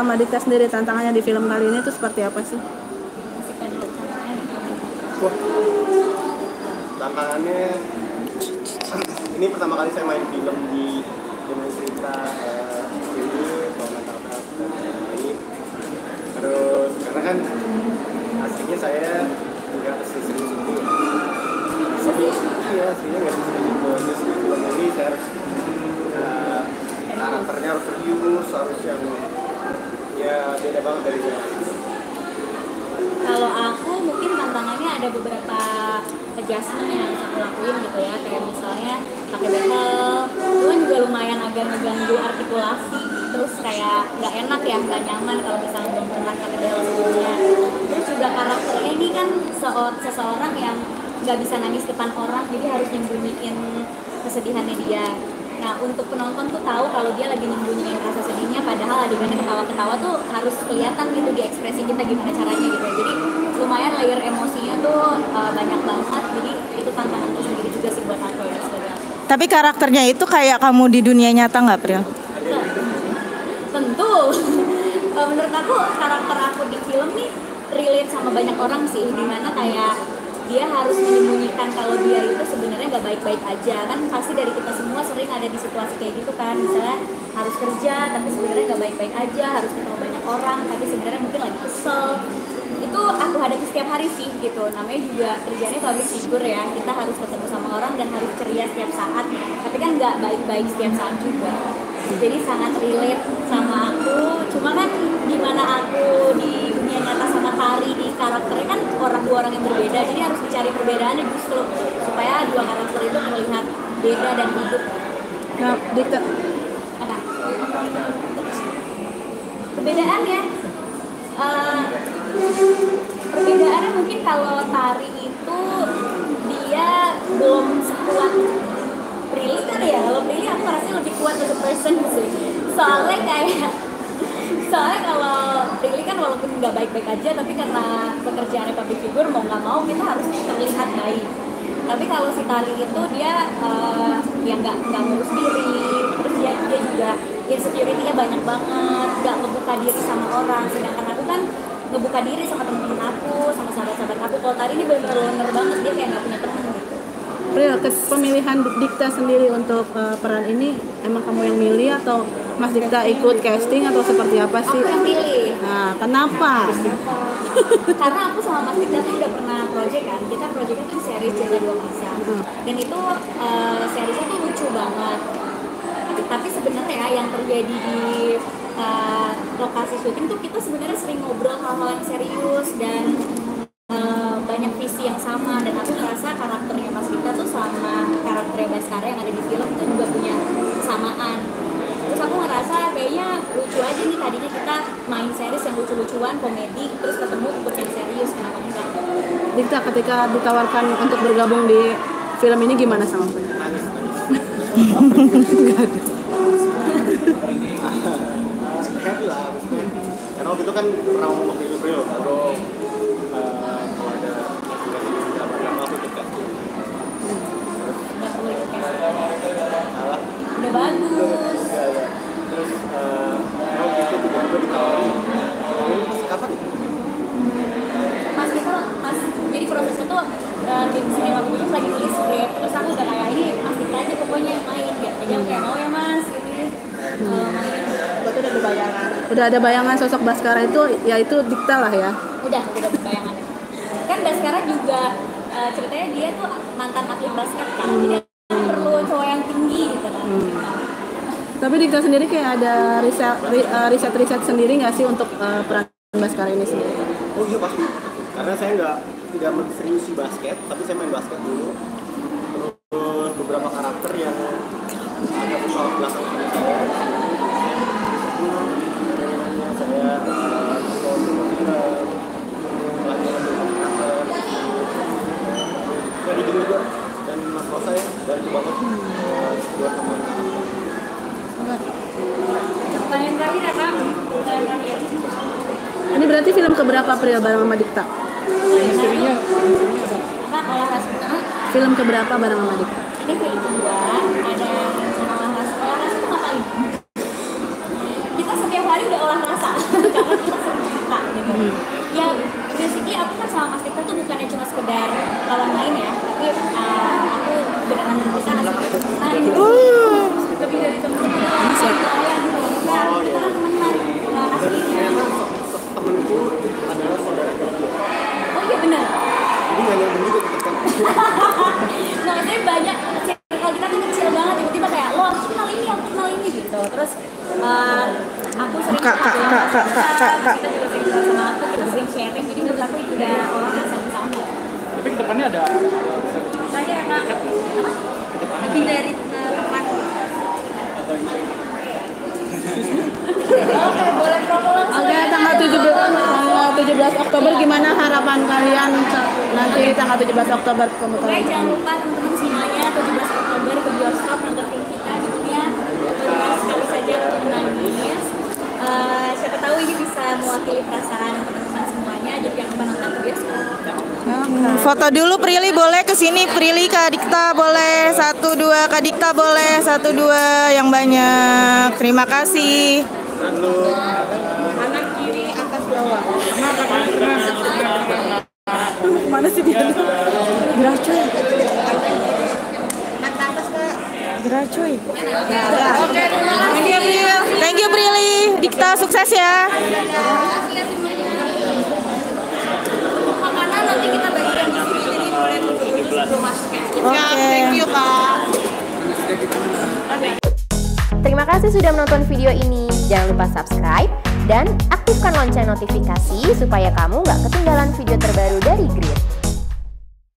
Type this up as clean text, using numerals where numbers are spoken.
Madita sendiri tantangannya di film kali ini itu seperti apa sih? Wah, tantangannya ini pertama kali saya main film dengan cerita ini soal tabrak dan lain-lain. Terus karena kan aslinya saya nggak serius itu, iya aslinya nggak serius itu. Terus di film ini saya harus karakternya harus serius, harus yang ya beda banget dari saya. Kalau aku mungkin tantangannya ada beberapa adjustment yang harus aku lakuin gitu ya, kayak misalnya pakai behel, itu kan juga lumayan agak ngeganggu artikulasi, terus kayak nggak enak ya, nggak nyaman kalau misalnya belum pernah pakai behel sebelumnya. Terus juga karakternya ini kan seseorang yang nggak bisa nangis depan orang, jadi harus nyembunyiin kesedihannya dia. Nah, untuk penonton tuh tahu kalau dia lagi nyembunyiin rasa sedihnya, padahal adegannya ketawa-ketawa tuh harus kelihatan gitu di ekspresi kita gimana caranya gitu ya. Jadi lumayan layer emosinya tuh banyak banget, jadi itu tantangan tersendiri juga sih buat aku ya sebagai aku. Tapi karakternya itu kayak kamu di dunia nyata nggak, Pril? Tentu. Menurut aku karakter aku di film nih relate sama banyak orang sih, dimana kayak dia harus menyembunyikan kalau dia itu sebenarnya nggak baik-baik aja. Kan pasti dari kita semua sering ada di situasi kayak gitu kan, misalnya harus kerja tapi sebenarnya nggak baik-baik aja, harus ketemu banyak orang tapi sebenarnya mungkin lagi kesel. Itu aku hadapi setiap hari sih gitu, namanya juga kerjanya public figure ya, kita harus ketemu sama orang dan harus ceria setiap saat, tapi kan nggak baik-baik setiap saat juga. Jadi sangat relate sama aku, cuma kan gimana aku di dunia nyata sama Tari di karakternya kan dua orang yang berbeda, jadi harus dicari perbedaannya justru supaya dua karakter itu melihat beda dan hidup. Nah, Dita, Apa? Perbedaannya perbedaannya mungkin kalau Tari itu dia belum sekuat Prilly kan ya. Kalau Prilly aku merasa lebih kuat as a person sih, soalnya kalau Prilly kan walaupun nggak baik-baik aja, tapi karena pekerjaannya public figure mau nggak mau kita harus terlihat baik. Tapi kalau si Tari itu dia ya nggak ngurus diri, terus dia juga insecurity-nya banyak banget, nggak ngebuka diri sama orang. Sedangkan aku kan ngebuka diri sama temen-temen aku, sama sahabat-sahabat aku. Kalau Tari ini bener-bener loner banget, dia kayak nggak punya temen gitu. Pril, pemilihan Dikta sendiri untuk peran ini emang kamu yang milih atau Mas Dikta ikut casting atau seperti apa sih? Aku yang pilih. Nah, kenapa? Karena aku sama Mas Dikta tuh udah pernah project kan, kita projectnya kan series Cinta Dua Masa, dan itu seriesnya tuh lucu banget. Tapi sebenarnya yang terjadi di lokasi syuting tuh kita sebenarnya sering ngobrol hal-hal yang serius dan banyak visi yang sama, dan aku merasa karakternya Mas Dikta tuh sama karakternya Baskara yang ada di film itu juga punya kesamaan. Terus aku ngerasa kayaknya lucu aja nih, tadinya kita main series yang lucu-lucuan, komedi, terus ketemu ikut yang serius, kenapa enggak? Dikta ketika ditawarkan untuk bergabung di film ini gimana sama Pril? Happy lah, karena waktu itu kan pernah ngomong waktu itu Pril, kalau ada drama aku ikut casting. Nggak perlu ikut casting. Salah. Udah bagus. Terus waktu itu tiba-tiba ditawarin, ini kapan nih? Mas jadi prosesnya tuh tim sini waktu itu lagi nulis script, terus aku udah kayak ini Mas Dikta aja pokoknya yang main gitu. Jadi kayak mau ya Mas ini main. Berarti udah berbayangan. Udah ada bayangan sosok Baskara itu, yaitu Dikta lah ya? Udah berbayangan. Kan Baskara juga ceritanya dia tuh mantan atlet basket kan, jadi perlu cowok yang tinggi gitu kan. Tapi Dikta sendiri kayak ada riset sendiri nggak sih untuk peran Baskara ini sendiri? Oh iya pasti, karena saya tidak menseriusi basket, tapi saya main basket dulu. Terus beberapa karakter yang ada soal belakang saya dari juga, dan Mas Rosa ya, dari banget buat teman. Pertanyaan terakhir ya Kak. Pertanyaan terakhir. Ini berarti film keberapa Pril bareng sama Dikta? Misterinya Apa olahraga? Film keberapa bareng sama Dikta? Ini film kedua, ada yang rencana olahraga. Olahraga itu ngapain? Kita setiap hari udah olahraga Ya basically aku kan sama Mas Dikta tuh bukannya cuma sekedar kawan main ya, tapi aku beneran bisa lebih dari teman-teman. Nah, kita kan teman aslinya. Temenku adalah saudara kedua. Oh iya benar. Jadi nggak nyambung juga tetap kan. Nah, maksudnya banyak kalau kita tuh kecil banget, tiba-tiba kayak lo aku kenal ini gitu. Terus aku sering Kak. kita juga sering kenal sama aku, kita sering sharing. Jadi menurut aku itu udah orang yang sama. Tapi kedepannya ada. Saya kak lebih dari teman. Oke, boleh promo langsung. Oke, tanggal 17 Oktober gimana harapan kalian nanti tanggal 17 Oktober Oke, kebetulan? jangan lupa teman-teman semuanya 17 Oktober ke bioskop nonton film kita judulnya sekali saja untuk menangis. Siapa tahu ini bisa mewakili perasaan teman-teman semuanya, jadi jangan lupa nonton ke bioskop. Foto dulu Prilly boleh kesini. Prilly Kak Dikta boleh 1-2, Kak Dikta boleh 1-2 yang banyak. Terima kasih. Kanan kiri atas bawah. Mana sih dia? Gerak cuy. Gerak cuy. Oke, Thank you Prilly. Dikta sukses ya. Makanan nanti kita bagikan di sini, jadi boleh dulu sebelum masuk ya. thank you Kak. Terima kasih sudah menonton video ini. Jangan lupa subscribe dan aktifkan lonceng notifikasi supaya kamu nggak ketinggalan video terbaru dari Grid.